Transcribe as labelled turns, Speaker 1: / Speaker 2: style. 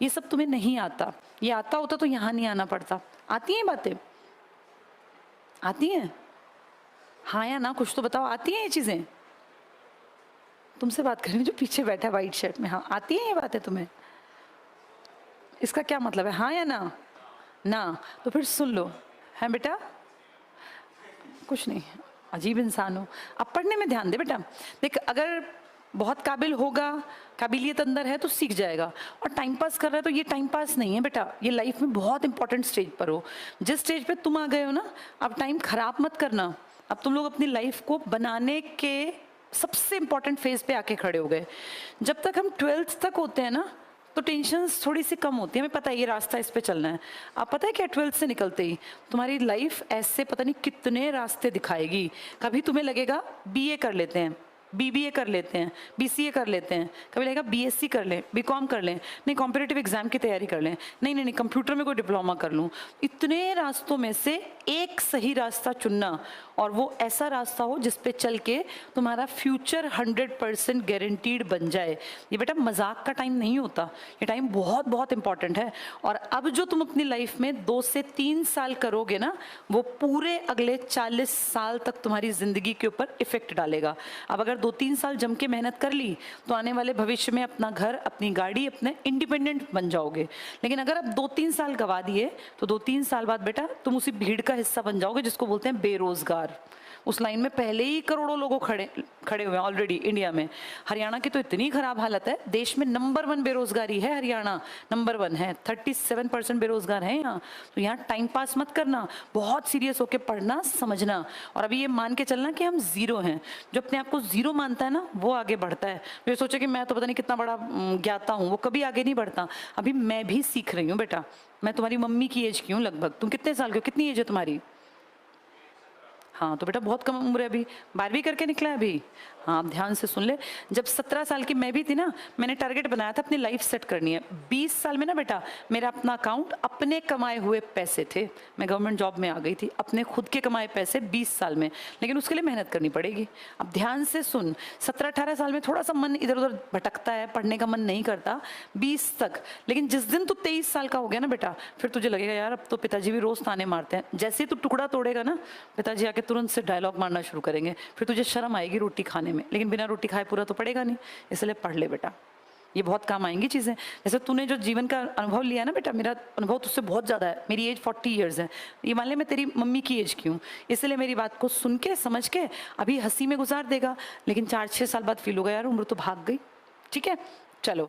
Speaker 1: ये सब तुम्हें नहीं आता। ये आता होता तो यहाँ नहीं आना पड़ता। आती हैं बातें? आती हैं? हाँ या ना कुछ तो बताओ, आती हैं ये चीज़ें? तुमसे बात कर रही हूँ जो पीछे बैठा है वाइट शर्ट में। हाँ, आती हैं ये बातें तुम्हें? इसका क्या मतलब है, हाँ या ना? ना, तो फिर सुन लो। है बेटा? कुछ नहीं, अजीब इंसान हो। अब पढ़ने में ध्यान दे बेटा। देख, अगर बहुत काबिल होगा, काबिलियत अंदर है तो सीख जाएगा। और टाइम पास कर रहा है तो ये टाइम पास नहीं है बेटा, ये लाइफ में बहुत इंपॉर्टेंट स्टेज पर हो। जिस स्टेज पे तुम आ गए हो ना, अब टाइम खराब मत करना। अब तुम लोग अपनी लाइफ को बनाने के सबसे इंपॉर्टेंट फेज पे आके खड़े हो गए। जब तक हम 12th तक होते हैं ना, तो टेंशन्स थोड़ी सी कम होती है। हमें पता है ये रास्ता इस पे चलना है। आप पता है क्या, 12th से निकलते ही तुम्हारी लाइफ ऐसे पता नहीं कितने रास्ते दिखाएगी। कभी तुम्हें लगेगा बीए कर लेते हैं, बीबीए कर लेते हैं, बीसीए कर लेते हैं, कभी लगेगा बीएससी कर लें, बीकॉम कर लें, नहीं कॉम्पिटिटिव एग्जाम की तैयारी कर लें, नहीं नहीं नहीं कंप्यूटर में कोई डिप्लोमा कर लूँ। इतने रास्तों में से एक सही रास्ता चुनना, और वो ऐसा रास्ता हो जिस पे चल के तुम्हारा फ्यूचर 100% गारंटीड बन जाए। ये बेटा मजाक का टाइम नहीं होता, ये टाइम बहुत बहुत इंपॉर्टेंट है। और अब जो तुम अपनी लाइफ में 2 से 3 साल करोगे ना, वो पूरे अगले 40 साल तक तुम्हारी जिंदगी के ऊपर इफेक्ट डालेगा। अब अगर 2-3 साल जम के मेहनत कर ली तो आने वाले भविष्य में अपना घर, अपनी गाड़ी, अपने इंडिपेंडेंट बन जाओगे। लेकिन अगर अब 2-3 साल गवा दिए तो 2-3 साल बाद बेटा तुम उसी भीड़ का हिस्सा बन जाओगे जिसको बोलते हैं बेरोजगार। उस लाइन में पहले ही करोड़ों लोगों खड़े हुए हैं ऑलरेडी इंडिया में। हरियाणा की तो इतनी खराब हालत है, देश में नंबर 1 बेरोजगारी है, हरियाणा नंबर 1 है, 37% बेरोजगार है यहाँ। तो यहाँ टाइम पास मत करना, बहुत सीरियस होकर पढ़ना, समझना। और अभी ये मान के चलना कि हम जीरो हैं। जो अपने आप को जीरो मानता है ना, वो आगे बढ़ता है। जो सोचे कि मैं तो पता नहीं कितना बड़ा ज्ञाता हूँ, वो कभी आगे नहीं बढ़ता। अभी मैं भी सीख रही हूँ बेटा। मैं तुम्हारी मम्मी की एज की हूँ लगभग। तुम कितने साल के हो, कितनी एज है तुम्हारी? हाँ, तो बेटा बहुत कम उम्र है अभी, 12वीं करके निकला है अभी। हाँ, आप ध्यान से सुन ले। जब 17 साल की मैं भी थी ना, मैंने टारगेट बनाया था अपनी लाइफ सेट करनी है। 20 साल में ना बेटा मेरा अपना अकाउंट, अपने कमाए हुए पैसे थे। मैं गवर्नमेंट जॉब में आ गई थी, अपने खुद के कमाए पैसे 20 साल में। लेकिन उसके लिए मेहनत करनी पड़ेगी। अब ध्यान से सुन, 17-18 साल में थोड़ा सा मन इधर उधर भटकता है, पढ़ने का मन नहीं करता, 20 तक। लेकिन जिस दिन तू 23 साल का हो गया ना बेटा, फिर तुझे लगेगा यार अब तो पिताजी भी रोज ताने मारते हैं। जैसे ही तू टुकड़ा तोड़ेगा ना, पिताजी आके तुरंत से डायलॉग मारना शुरू करेंगे। फिर तुझे शर्म आएगी रोटी खाने में, लेकिन बिना रोटी खाए पूरा तो पड़ेगा नहीं। इसलिए पढ़ ले बेटा, ये बहुत काम आएंगी चीज़ें। जैसे तूने जो जीवन का अनुभव लिया ना बेटा, मेरा अनुभव तुझसे बहुत ज़्यादा है। मेरी एज 40 ईयर्स है। ये मान ले मैं तेरी मम्मी की एज की हूँ, इसलिए मेरी बात को सुन के समझ के अभी हंसी में गुजार देगा, लेकिन 4-6 साल बाद फील होगा यार उम्र तो भाग गई। ठीक है, चलो।